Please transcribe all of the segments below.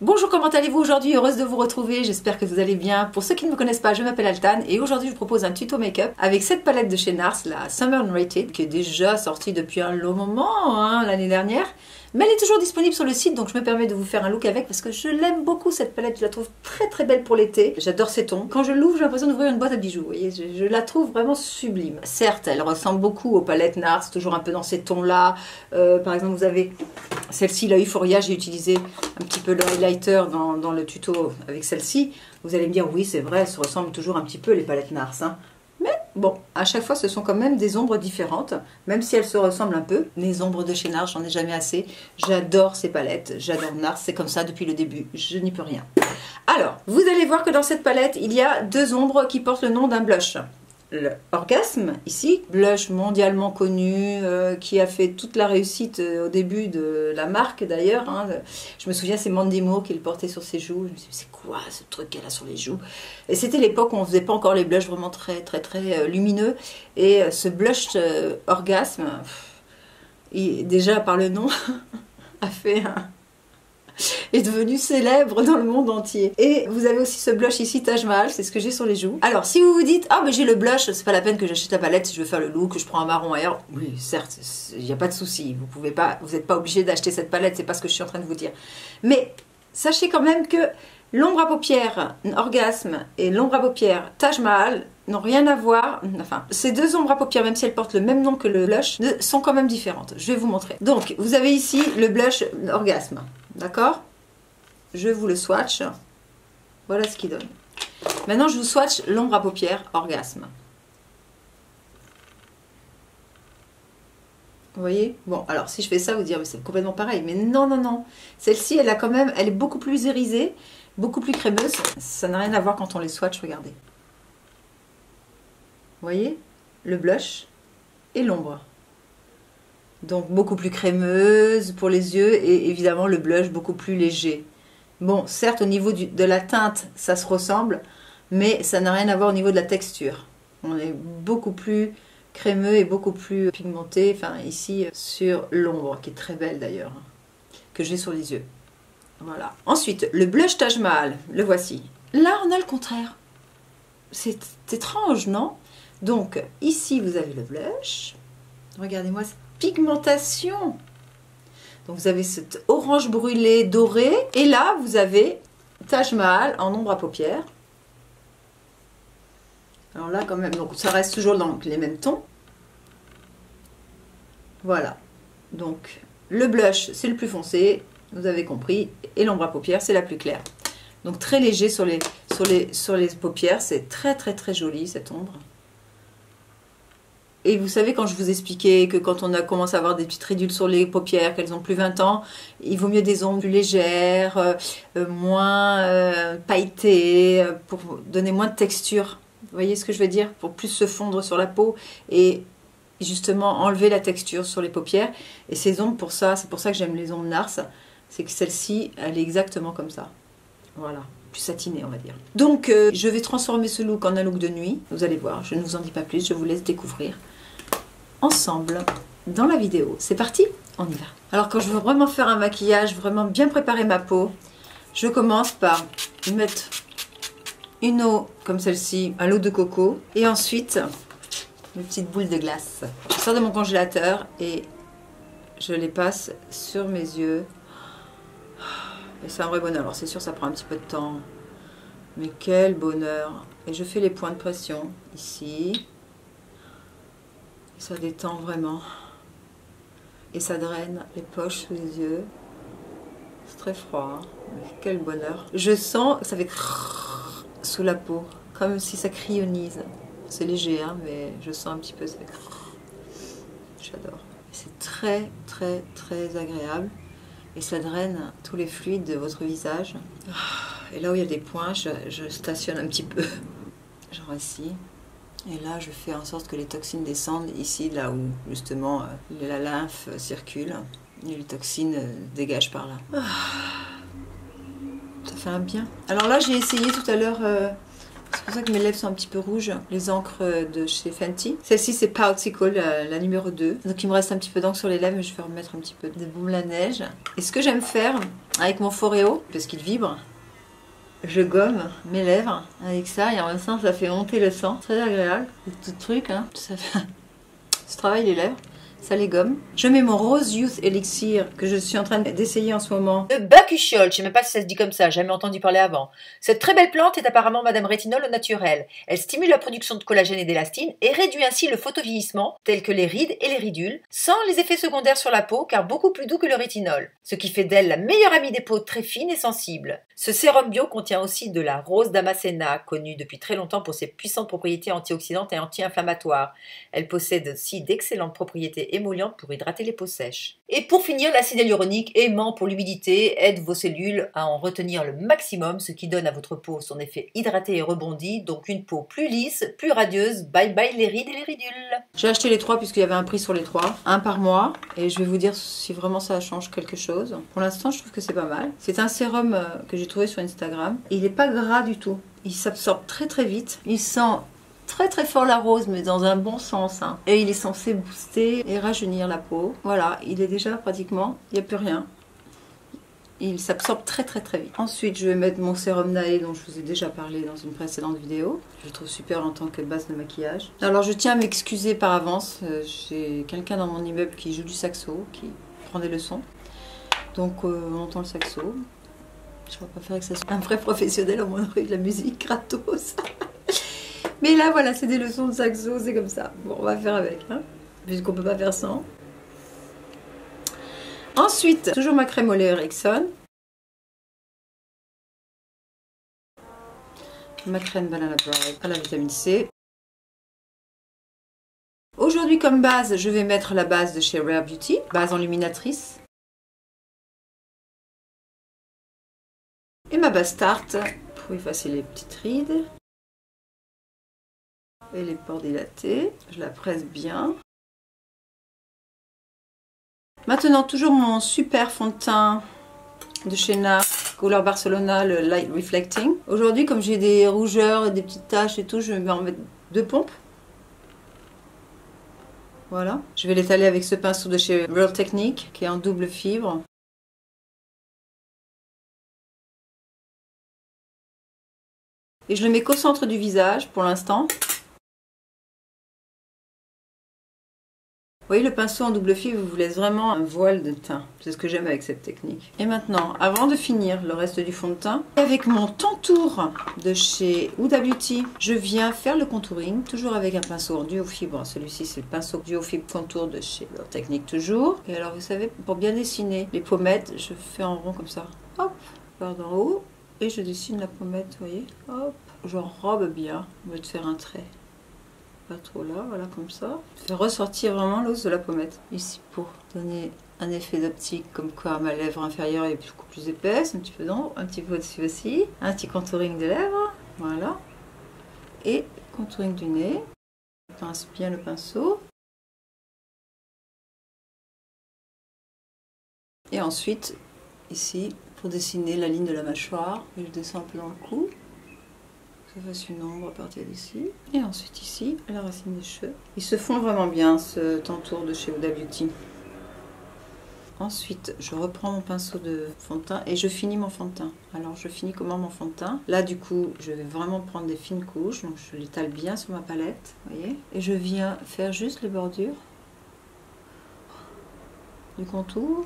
Bonjour, comment allez-vous aujourd'hui? Heureuse de vous retrouver, j'espère que vous allez bien. Pour ceux qui ne me connaissent pas, je m'appelle Altan et aujourd'hui je vous propose un tuto make-up avec cette palette de chez NARS, la Summer Unrated, qui est déjà sortie depuis un long moment, l'année dernière. Mais elle est toujours disponible sur le site, donc je me permets de vous faire un look avec parce que je l'aime beaucoup cette palette, je la trouve très très belle pour l'été. J'adore ces tons. Quand je l'ouvre, j'ai l'impression d'ouvrir une boîte à bijoux, vous voyez, je la trouve vraiment sublime. Certes, elle ressemble beaucoup aux palettes NARS, toujours un peu dans ces tons-là. Par exemple, vous avez celle-ci, la Euphoria, j'ai utilisé un petit peu le highlighter dans le tuto avec celle-ci. Vous allez me dire, oui, c'est vrai, elles se ressemblent toujours un petit peu les palettes NARS, hein. Mais bon, à chaque fois, ce sont quand même des ombres différentes, même si elles se ressemblent un peu. Les ombres de chez NARS, j'en ai jamais assez. J'adore ces palettes, j'adore NARS, c'est comme ça depuis le début, je n'y peux rien. Alors, vous allez voir que dans cette palette, il y a deux ombres qui portent le nom d'un blush. Le Orgasme, ici, blush mondialement connu, qui a fait toute la réussite au début de la marque d'ailleurs. Je me souviens, c'est Mandy Moore qui le portait sur ses joues. Je me suis dit, c'est quoi ce truc qu'elle a sur les joues? Et c'était l'époque où on ne faisait pas encore les blushs vraiment très lumineux. Et ce blush Orgasme, déjà par le nom, a fait est devenu célèbre dans le monde entier. Et vous avez aussi ce blush ici, Taj Mahal, c'est ce que j'ai sur les joues. Alors, si vous vous dites, ah, mais j'ai le blush, c'est pas la peine que j'achète la palette si je veux faire le look, que je prends un marron ailleurs. Oui, certes, il n'y a pas de souci. Vous n'êtes pas obligé d'acheter cette palette, c'est pas ce que je suis en train de vous dire. Mais sachez quand même que l'ombre à paupières Orgasme et l'ombre à paupières Taj Mahal n'ont rien à voir. Enfin, ces deux ombres à paupières, même si elles portent le même nom que le blush, sont quand même différentes. Je vais vous montrer. Donc, vous avez ici le blush Orgasme. D'accord? Je vous le swatch. Voilà ce qu'il donne. Maintenant, je vous swatch l'ombre à paupières Orgasme. Vous voyez? Bon, alors si je fais ça, vous direz, mais c'est complètement pareil. Mais non, non, non. Celle-ci, elle a quand même, elle est beaucoup plus irisée, beaucoup plus crémeuse. Ça n'a rien à voir quand on les swatch, regardez. Vous voyez? Le blush et l'ombre. Donc beaucoup plus crémeuse pour les yeux et évidemment le blush beaucoup plus léger. Bon, certes au niveau de la teinte ça se ressemble, mais ça n'a rien à voir au niveau de la texture. On est beaucoup plus crémeux et beaucoup plus pigmenté, enfin ici sur l'ombre qui est très belle d'ailleurs, que j'ai sur les yeux. Voilà. Ensuite, le blush Taj Mahal, le voici. Là on a le contraire. C'est étrange, non? Donc ici vous avez le blush. Regardez-moi cette pigmentation. Donc vous avez cet orange brûlé doré et là vous avez Taj Mahal en ombre à paupières. Alors là quand même, donc ça reste toujours dans les mêmes tons. Voilà. Donc le blush c'est le plus foncé, vous avez compris, et l'ombre à paupières c'est la plus claire. Donc très léger sur les paupières, c'est très joli cette ombre. Et vous savez, quand je vous expliquais que quand on commence à avoir des petites ridules sur les paupières, qu'elles ont plus 20 ans, il vaut mieux des ombres plus légères, moins pailletées, pour donner moins de texture. Vous voyez ce que je veux dire? Pour plus se fondre sur la peau et justement enlever la texture sur les paupières. Et ces ombres, pour ça, c'est pour ça que j'aime les ombres NARS, c'est que celle-ci, elle est exactement comme ça. Voilà. Plus satiné on va dire. Donc je vais transformer ce look en un look de nuit, vous allez voir, je ne vous en dis pas plus, je vous laisse découvrir ensemble dans la vidéo. C'est parti, on y va. Alors quand je veux vraiment faire un maquillage, vraiment bien préparer ma peau, je commence par mettre une eau comme celle-ci, un lot de coco, et ensuite une petite boule de glace. Je sors de mon congélateur et je les passe sur mes yeux. Et c'est un vrai bonheur. Alors c'est sûr ça prend un petit peu de temps. Mais quel bonheur. Et je fais les points de pression ici. Et ça détend vraiment. Et ça draine les poches sous les yeux. C'est très froid. Hein. Mais quel bonheur. Je sens que ça fait sous la peau. Comme si ça crayonnise. C'est léger hein, mais je sens un petit peu ça fait. J'adore. C'est très agréable. Et ça draine tous les fluides de votre visage. Et là où il y a des points, je stationne un petit peu. Genre ici. Et là, je fais en sorte que les toxines descendent ici, là où justement la lymphe circule. Et les toxines dégagent par là. Ça fait un bien. Alors là, j'ai essayé tout à l'heure, parce C'est pour ça que mes lèvres sont un petit peu rouges. Les encres de chez Fenty. Celle-ci c'est Poutsicle, la numéro 2. Donc il me reste un petit peu d'encre sur les lèvres, mais je vais remettre un petit peu de baume la neige. Et ce que j'aime faire avec mon Foreo, parce qu'il vibre, je gomme mes lèvres avec ça et en même temps ça fait monter le sang. Très agréable. Tout truc, hein. Ça fait... Je travaille les lèvres. Ça les gomme. Je mets mon Rose Youth Elixir que je suis en train d'essayer en ce moment. De bacuchiol, je sais même pas si ça se dit comme ça, jamais entendu parler avant. Cette très belle plante est apparemment Madame Rétinol au naturel. Elle stimule la production de collagène et d'élastine et réduit ainsi le photovieillissement, tels que les rides et les ridules, sans les effets secondaires sur la peau car beaucoup plus doux que le rétinol. Ce qui fait d'elle la meilleure amie des peaux très fines et sensibles. Ce sérum bio contient aussi de la rose damascena, connue depuis très longtemps pour ses puissantes propriétés antioxydantes et anti-inflammatoires. Elle possède aussi d'excellentes propriétés émollientes pour hydrater les peaux sèches. Et pour finir, l'acide hyaluronique, aimant pour l'humidité, aide vos cellules à en retenir le maximum, ce qui donne à votre peau son effet hydraté et rebondi, donc une peau plus lisse, plus radieuse. Bye bye les rides et les ridules. J'ai acheté les 3 puisqu'il y avait un prix sur les 3, un par mois, et je vais vous dire si vraiment ça change quelque chose. Pour l'instant, je trouve que c'est pas mal. C'est un sérum que j'ai trouvé sur Instagram. Il n'est pas gras du tout. Il s'absorbe très très vite. Il sent très très fort la rose, mais dans un bon sens, hein. Et il est censé booster et rajeunir la peau. Voilà, il est déjà pratiquement, il n'y a plus rien. Il s'absorbe très très très vite. Ensuite, je vais mettre mon sérum Nae dont je vous ai déjà parlé dans une précédente vidéo. Je le trouve super en tant que base de maquillage. Alors je tiens à m'excuser par avance. J'ai quelqu'un dans mon immeuble qui joue du saxo, qui prend des leçons. Donc on entend le saxo. Je ne vais pas faire que ça soit un vrai professionnel au moins de la musique gratos. Mais là, voilà, c'est des leçons de saxo, c'est comme ça. Bon, on va faire avec, hein, puisqu'on peut pas faire sans. Ensuite, toujours ma crème au lait Erickson. Ma crème Banana Bride à la vitamine C. Aujourd'hui, comme base, je vais mettre la base de chez Rare Beauty, base enluminatrice. Et ma base Tarte pour effacer les petites rides. Et les pores dilatés, je la presse bien. Maintenant, toujours mon super fond de teint de chez NARS, couleur Barcelona, le Light Reflecting. Aujourd'hui, comme j'ai des rougeurs et des petites taches et tout, je vais en mettre 2 pompes. Voilà. Je vais l'étaler avec ce pinceau de chez Real Technique, qui est en double fibre. Et je le mets qu'au centre du visage pour l'instant. Vous voyez, le pinceau en double fibre vous laisse vraiment un voile de teint. C'est ce que j'aime avec cette technique. Et maintenant, avant de finir le reste du fond de teint, avec mon Tantour de chez Huda Beauty, je viens faire le contouring, toujours avec un pinceau en duo fibre. Celui-ci, c'est le pinceau duo fibre contour de chez Real Technique toujours. Et alors, vous savez, pour bien dessiner les pommettes, je fais en rond comme ça. Hop, par d'en haut. Et je dessine la pommette, vous voyez. Hop, j'enrobe bien. On va te faire un trait. Pas trop là, voilà, comme ça. Je fais ressortir vraiment l'os de la pommette. Ici, pour donner un effet d'optique, comme quoi ma lèvre inférieure est beaucoup plus épaisse, un petit peu d'ombre, un petit peu au-dessus aussi. Un petit contouring des lèvres, voilà. Et contouring du nez. Je pince bien le pinceau. Et ensuite, ici, pour dessiner la ligne de la mâchoire, je descends un peu dans le cou. Je fasse une ombre à partir d'ici. Et ensuite ici, à la racine des cheveux. Ils se font vraiment bien, ce Tantour de chez Huda Beauty. Ensuite, je reprends mon pinceau de fond de teint et je finis mon fond de teint. Alors, je finis comment mon fond de teint? Là, du coup, je vais vraiment prendre des fines couches. Donc, je l'étale bien sur ma palette, vous voyez. Et je viens faire juste les bordures du contour.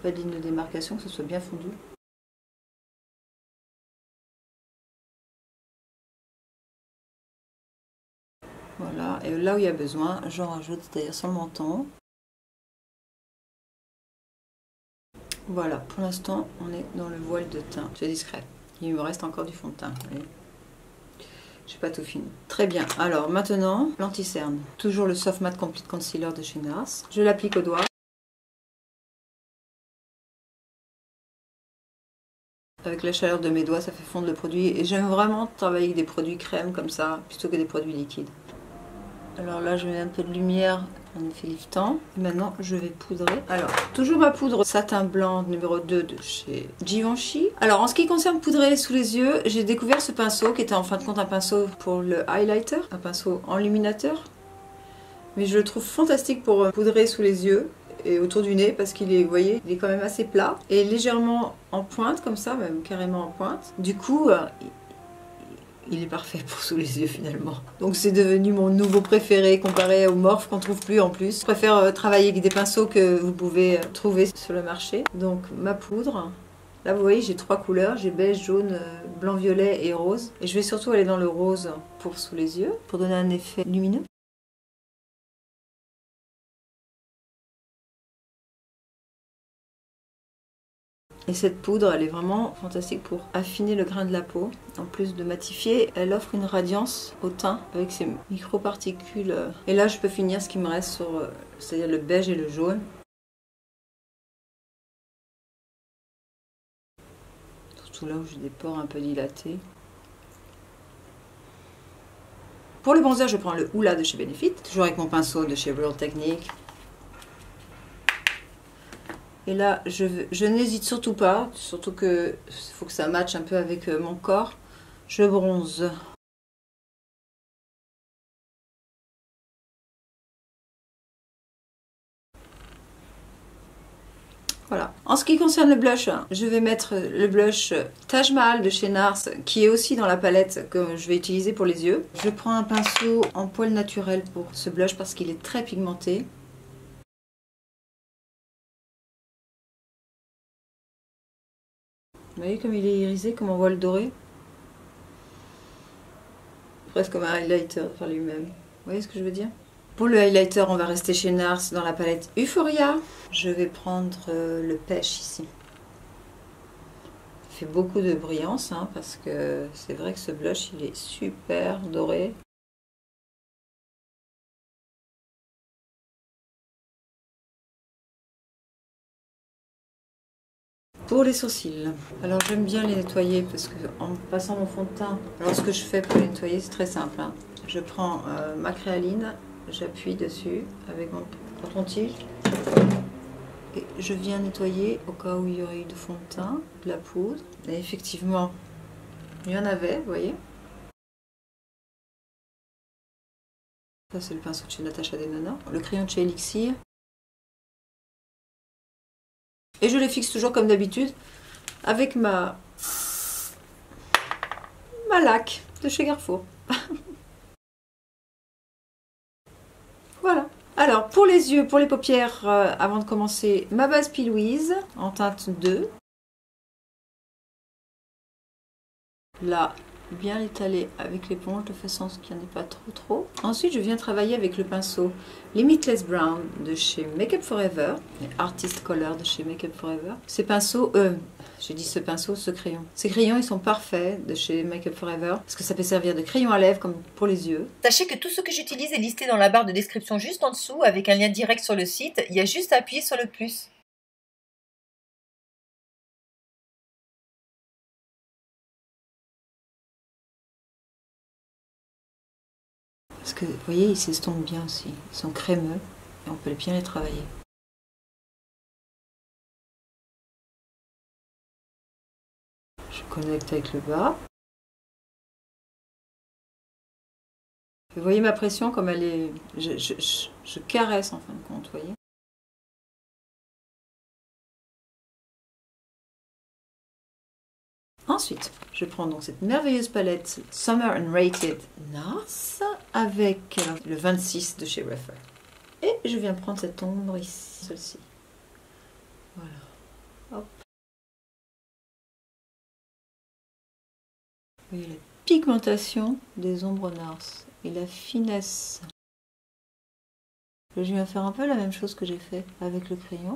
Pas de ligne de démarcation, que ce soit bien fondu. Voilà, et là où il y a besoin, j'en rajoute, c'est-à-dire sur le menton. Voilà, pour l'instant, on est dans le voile de teint. C'est discret. Il me reste encore du fond de teint, vous voyez. J'ai pas tout fini. Très bien, alors maintenant, l'anti-cerne. Toujours le Soft Matte Complete Concealer de chez NARS. Je l'applique au doigt. Avec la chaleur de mes doigts, ça fait fondre le produit. Et j'aime vraiment travailler avec des produits crème comme ça, plutôt que des produits liquides. Alors là, je mets un peu de lumière, un effet liftant. Et maintenant, je vais poudrer. Alors, toujours ma poudre satin blanc numéro 2 de chez Givenchy. Alors, en ce qui concerne poudrer sous les yeux, j'ai découvert ce pinceau qui était en fin de compte un pinceau pour le highlighter, un pinceau enluminateur. Mais je le trouve fantastique pour poudrer sous les yeux et autour du nez parce qu'il est, vous voyez, il est quand même assez plat et légèrement en pointe comme ça, même carrément en pointe. Du coup, il est parfait pour sous les yeux finalement. Donc c'est devenu mon nouveau préféré comparé au Morphe qu'on trouve plus en plus. Je préfère travailler avec des pinceaux que vous pouvez trouver sur le marché. Donc ma poudre, là vous voyez j'ai 3 couleurs, j'ai beige, jaune, blanc, violet et rose. Et je vais surtout aller dans le rose pour sous les yeux, pour donner un effet lumineux. Et cette poudre, elle est vraiment fantastique pour affiner le grain de la peau. En plus de matifier, elle offre une radiance au teint avec ses microparticules. Et là, je peux finir ce qui me reste sur, c'est-à-dire le beige et le jaune. Surtout là où j'ai des pores un peu dilatés. Pour le bronzer, je prends le Hoola de chez Benefit, toujours avec mon pinceau de chez Real Technique. Et là, je n'hésite surtout pas, surtout que faut que ça matche un peu avec mon corps. Je bronze. Voilà. En ce qui concerne le blush, je vais mettre le blush Taj Mahal de chez NARS, qui est aussi dans la palette que je vais utiliser pour les yeux. Je prends un pinceau en poil naturel pour ce blush parce qu'il est très pigmenté. Vous voyez comme il est irisé, comme on voit le doré? Presque comme un highlighter par lui-même. Vous voyez ce que je veux dire? Pour le highlighter, on va rester chez NARS dans la palette Euphoria. Je vais prendre le pêche ici. Il fait beaucoup de brillance parce que c'est vrai que ce blush il est super doré. Pour les sourcils, alors j'aime bien les nettoyer parce que en passant mon fond de teint, alors ce que je fais pour les nettoyer c'est très simple. Je prends ma créaline, j'appuie dessus avec mon coton-tige et je viens nettoyer au cas où il y aurait eu de fond de teint, de la poudre. Et effectivement, il y en avait, vous voyez. Ça c'est le pinceau de chez Natasha Denona, le crayon de chez Elixir. Et je les fixe toujours comme d'habitude avec ma laque de chez Carrefour. Voilà. Alors pour les yeux, pour les paupières, avant de commencer, ma base P. Louise en teinte 2. Là, bien l'étaler avec l'éponge de façon à ce qu'il n'y en ait pas trop. Ensuite, je viens travailler avec le pinceau Limitless Brown de chez Makeup Forever et Artist Color de chez Makeup Forever. Ces pinceaux, j'ai dit ce pinceau, ce crayon. Ces crayons, ils sont parfaits de chez Makeup Forever parce que ça peut servir de crayon à lèvres comme pour les yeux. Sachez que tout ce que j'utilise est listé dans la barre de description juste en dessous avec un lien direct sur le site. Il y a juste à appuyer sur le plus. Parce que, vous voyez, ils s'estompent bien aussi. Ils sont crémeux et on peut bien les travailler. Je connecte avec le bas. Vous voyez ma pression comme elle est... Je caresse en fin de compte, vous voyez. Ensuite, je prends donc cette merveilleuse palette Summer Unrated NARS avec le 26 de chez Refer. Et je viens prendre cette ombre ici, celle-ci. Voilà. Hop. Vous voyez la pigmentation des ombres NARS et la finesse. Je viens faire un peu la même chose que j'ai fait avec le crayon.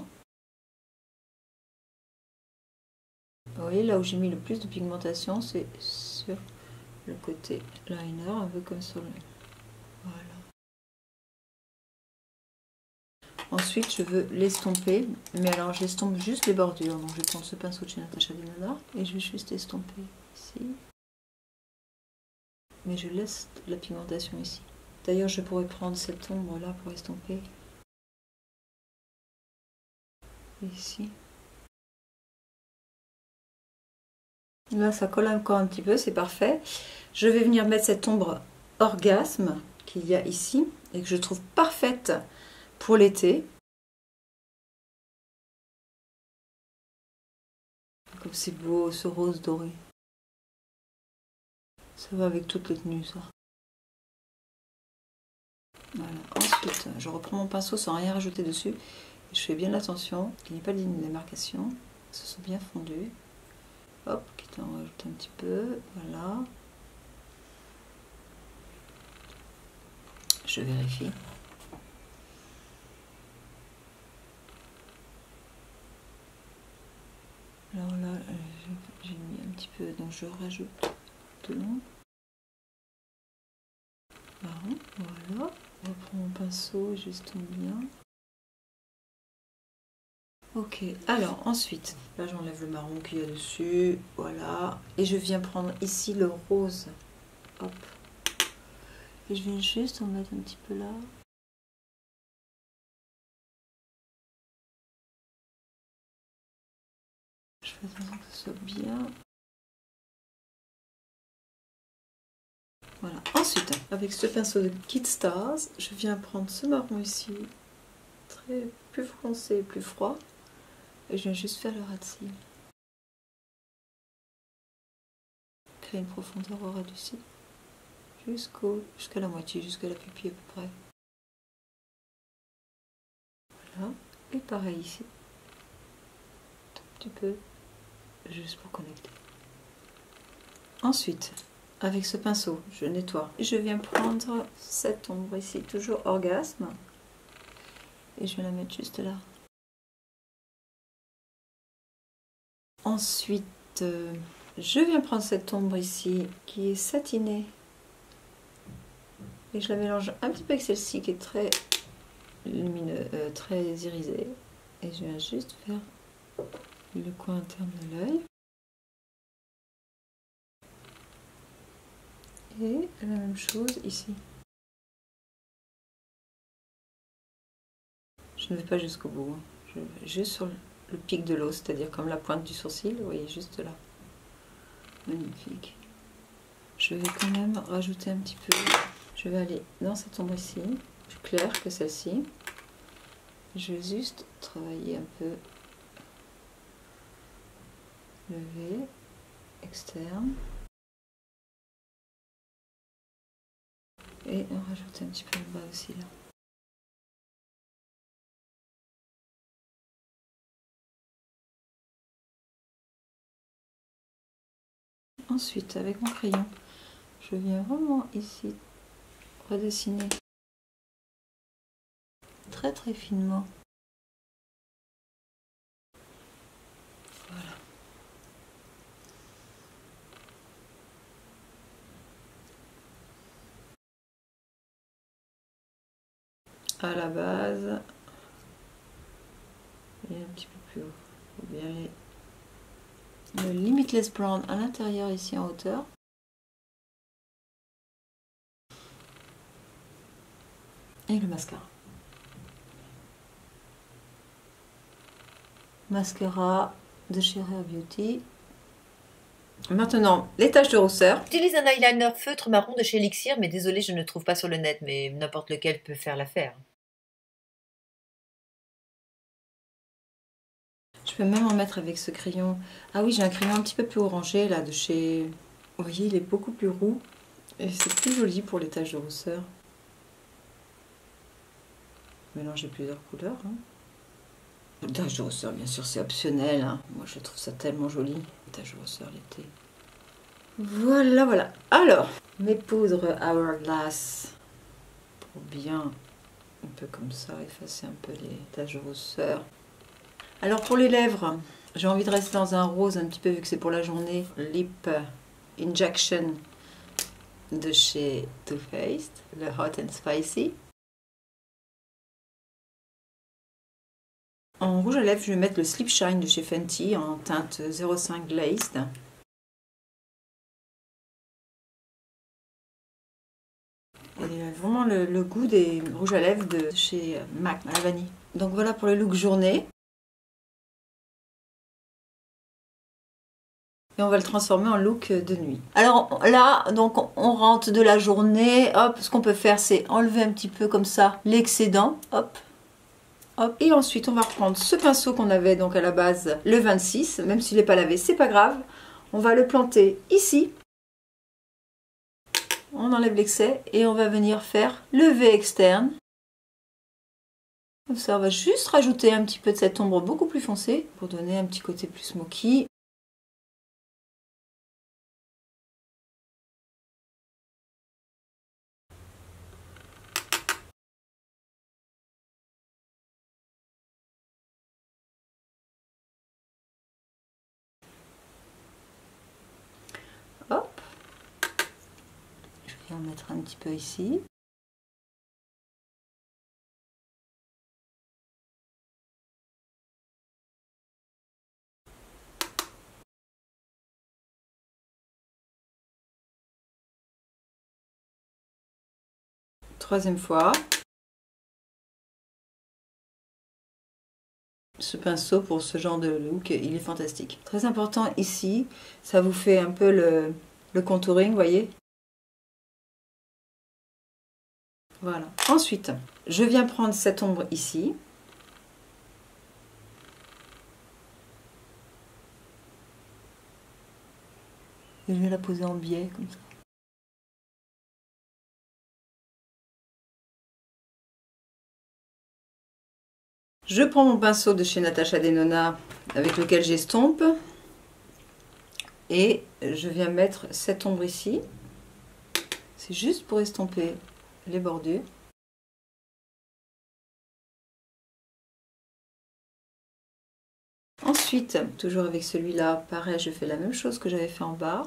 Vous voyez, là où j'ai mis le plus de pigmentation, c'est sur le côté liner, un peu comme sur le... Voilà. Ensuite, je veux l'estomper, mais alors j'estompe juste les bordures. Donc je vais prendre ce pinceau de chez Natasha Denona et je vais juste estomper ici. Mais je laisse la pigmentation ici. D'ailleurs, je pourrais prendre cette ombre-là pour estomper. Ici. Là, ça colle encore un petit peu, c'est parfait. Je vais venir mettre cette ombre orgasme qu'il y a ici et que je trouve parfaite pour l'été. Comme c'est beau, ce rose doré. Ça va avec toutes les tenues, ça. Voilà. Ensuite, je reprends mon pinceau sans rien rajouter dessus. Je fais bien attention qu'il n'y ait pas de ligne de démarcation. Que ce soit bien fondu. Hop, quitte à en rajouter un petit peu. Voilà. Je vérifie. Alors là, j'ai mis un petit peu, donc je rajoute de l'ombre. Marron, voilà. Je reprends mon pinceau, juste bien. Ok, alors ensuite, là j'enlève le marron qu'il y a dessus, voilà. Et je viens prendre ici le rose. Hop. Et je viens juste en mettre un petit peu là. Je fais attention que ce soit bien. Voilà. Ensuite, avec ce pinceau de Kit Stars, je viens prendre ce marron ici, très plus foncé, plus froid, et je viens juste faire le ras de cils. Créer une profondeur au ras du cil, jusqu'à la moitié, jusqu'à la pupille à peu près. Voilà. Et pareil ici, un petit peu, juste pour connecter. Ensuite, avec ce pinceau, je nettoie. Je viens prendre cette ombre ici, toujours orgasme. Et je vais la mettre juste là. Ensuite, je viens prendre cette ombre ici, qui est satinée. Et je la mélange un petit peu avec celle-ci, qui est très lumineux, très irisée. Et je viens juste faire le coin interne de l'œil. Et la même chose ici. Je ne vais pas jusqu'au bout, je vais juste sur le pic de l'os, c'est-à-dire comme la pointe du sourcil, vous voyez, juste là. Magnifique. Je vais quand même rajouter un petit peu, je vais aller dans cette ombre ici, plus claire que celle-ci. Je vais juste travailler un peu le V externe. Et on rajoute un petit peu le bas aussi là. Ensuite, avec mon crayon, je viens vraiment ici redessiner très très finement. Voilà. À la base et un petit peu plus haut. Faut bien aller le Limitless Brown à l'intérieur ici en hauteur. Et le mascara. Mascara de chez Rare Beauty. Maintenant, les taches de rousseur. J'utilise un eyeliner feutre marron de chez Elixir, mais désolé, je ne le trouve pas sur le net, mais n'importe lequel peut faire l'affaire. Je peux même en mettre avec ce crayon. Ah oui, j'ai un crayon un petit peu plus orangé là de chez... Vous voyez, il est beaucoup plus roux. Et c'est plus joli pour les taches de rousseur. Mélanger plusieurs couleurs. Hein. Les taches de rousseur, bien sûr, c'est optionnel. Hein. Moi, je trouve ça tellement joli, les taches de rousseur l'été. Voilà, voilà. Alors, mes poudres Hourglass. Pour bien, un peu comme ça, effacer un peu les taches de rousseur. Alors pour les lèvres, j'ai envie de rester dans un rose un petit peu vu que c'est pour la journée. Lip Injection de chez Too Faced, le Hot and Spicy. En rouge à lèvres, je vais mettre le Slip Shine de chez Fenty en teinte 05 Glazed. Et les lèvres vraiment le goût des rouges à lèvres de chez MAC à la vanille. Donc voilà pour le look journée. Et on va le transformer en look de nuit. Alors là, donc on rentre de la journée. Hop, ce qu'on peut faire, c'est enlever un petit peu comme ça l'excédent. Hop, hop. Et ensuite, on va reprendre ce pinceau qu'on avait donc à la base le 26. Même s'il n'est pas lavé, c'est pas grave. On va le planter ici. On enlève l'excès et on va venir faire le V externe. Comme ça, on va juste rajouter un petit peu de cette ombre beaucoup plus foncée pour donner un petit côté plus smoky. Hop. Je vais en mettre un petit peu ici. Troisième fois. Ce pinceau pour ce genre de look, il est fantastique. Très important ici, ça vous fait un peu le contouring, vous voyez. Voilà. Ensuite, je viens prendre cette ombre ici. Et je vais la poser en biais, comme ça. Je prends mon pinceau de chez Natasha Denona avec lequel j'estompe. Et je viens mettre cette ombre ici. C'est juste pour estomper les bordures. Ensuite, toujours avec celui-là, pareil, je fais la même chose que j'avais fait en bas.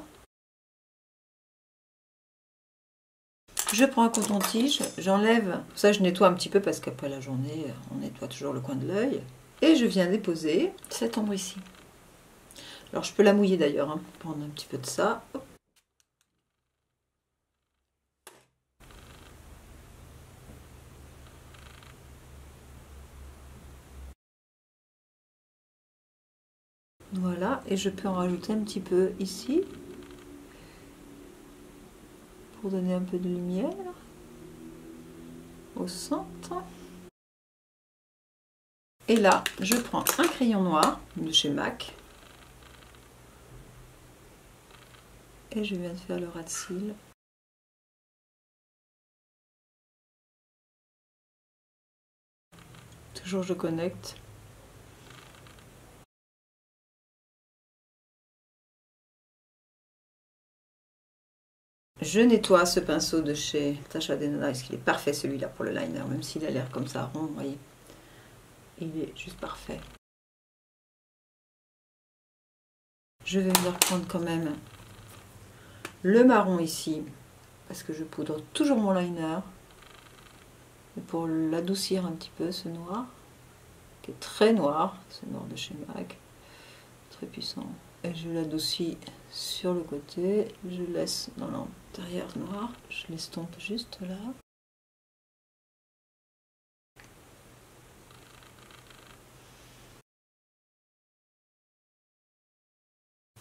Je prends un coton-tige, j'enlève, ça je nettoie un petit peu parce qu'après la journée, on nettoie toujours le coin de l'œil. Et je viens déposer cette ombre ici. Alors je peux la mouiller d'ailleurs, hein, prendre un petit peu de ça. Hop. Voilà, et je peux en rajouter un petit peu ici. Pour donner un peu de lumière au centre. Et là, je prends un crayon noir de chez MAC. Et je viens de faire le ras de cils. Toujours je connecte. Je nettoie ce pinceau de chez Natasha Denona, parce qu'il est parfait celui-là pour le liner, même s'il a l'air comme ça rond, vous voyez. Il est juste parfait. Je vais venir prendre quand même le marron ici, parce que je poudre toujours mon liner. Et pour l'adoucir un petit peu, ce noir, qui est très noir, ce noir de chez MAC, très puissant. Et je l'adoucis sur le côté, je laisse dans l'intérieur noir, je l'estompe juste là.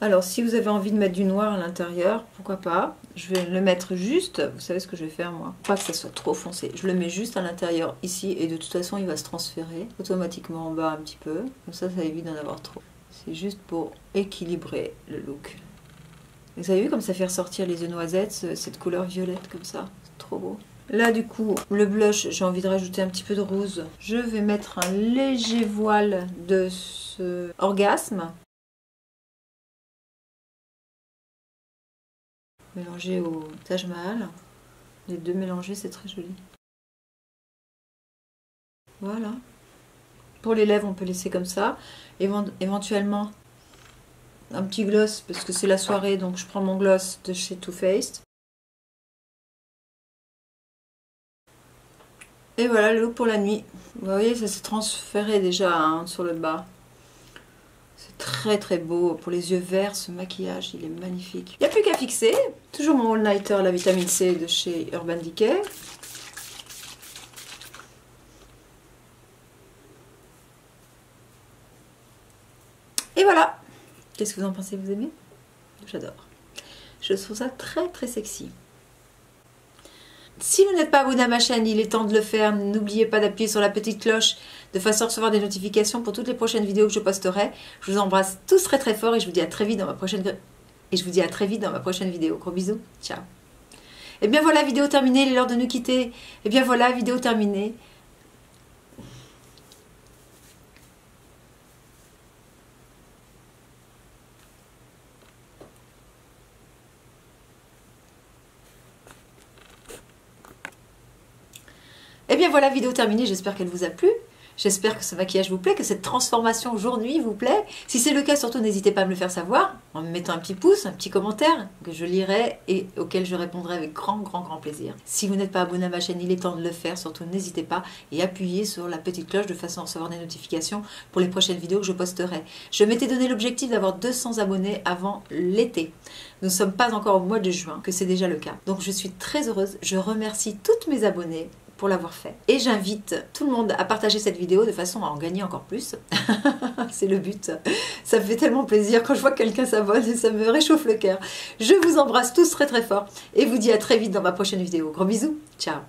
Alors si vous avez envie de mettre du noir à l'intérieur, pourquoi pas. Je vais le mettre juste, vous savez ce que je vais faire moi, pas que ça soit trop foncé. Je le mets juste à l'intérieur ici et de toute façon il va se transférer automatiquement en bas un petit peu. Comme ça évite d'en avoir trop. C'est juste pour équilibrer le look. Vous avez vu comme ça fait ressortir les œufs noisettes, cette couleur violette comme ça, c'est trop beau. Là du coup, le blush, j'ai envie de rajouter un petit peu de rose. Je vais mettre un léger voile de ce Orgasme. Mélanger au Taj Mahal. Les deux mélangés, c'est très joli. Voilà. Pour les lèvres, on peut laisser comme ça. Éventuellement, un petit gloss, parce que c'est la soirée, donc je prends mon gloss de chez Too Faced. Et voilà le look pour la nuit. Vous voyez, ça s'est transféré déjà hein, sur le bas. C'est très très beau. Pour les yeux verts, ce maquillage, il est magnifique. Il n'y a plus qu'à fixer. Toujours mon all-nighter, la vitamine C de chez Urban Decay. Et voilà. Qu'est-ce que vous en pensez? Vous aimez? J'adore. Je trouve ça très très sexy. Si vous n'êtes pas abonné à ma chaîne, il est temps de le faire. N'oubliez pas d'appuyer sur la petite cloche de façon à recevoir des notifications pour toutes les prochaines vidéos que je posterai. Je vous embrasse tous très très fort et je vous dis à très vite dans ma prochaine vidéo. Gros bisous. Ciao. Et bien voilà, vidéo terminée. Il est l'heure de nous quitter. Et bien voilà, vidéo terminée. Et bien voilà, vidéo terminée, j'espère qu'elle vous a plu. J'espère que ce maquillage vous plaît, que cette transformation jour-nuit vous plaît. Si c'est le cas, surtout n'hésitez pas à me le faire savoir en me mettant un petit pouce, un petit commentaire que je lirai et auquel je répondrai avec grand plaisir. Si vous n'êtes pas abonné à ma chaîne, il est temps de le faire. Surtout n'hésitez pas et appuyez sur la petite cloche de façon à recevoir des notifications pour les prochaines vidéos que je posterai. Je m'étais donné l'objectif d'avoir 200 abonnés avant l'été. Nous ne sommes pas encore au mois de juin, que c'est déjà le cas. Donc je suis très heureuse. Je remercie toutes mes abonnées pour l'avoir fait. Et j'invite tout le monde à partager cette vidéo de façon à en gagner encore plus. C'est le but. Ça me fait tellement plaisir quand je vois que quelqu'un s'abonne et ça me réchauffe le cœur. Je vous embrasse tous très très fort et vous dis à très vite dans ma prochaine vidéo. Gros bisous. Ciao.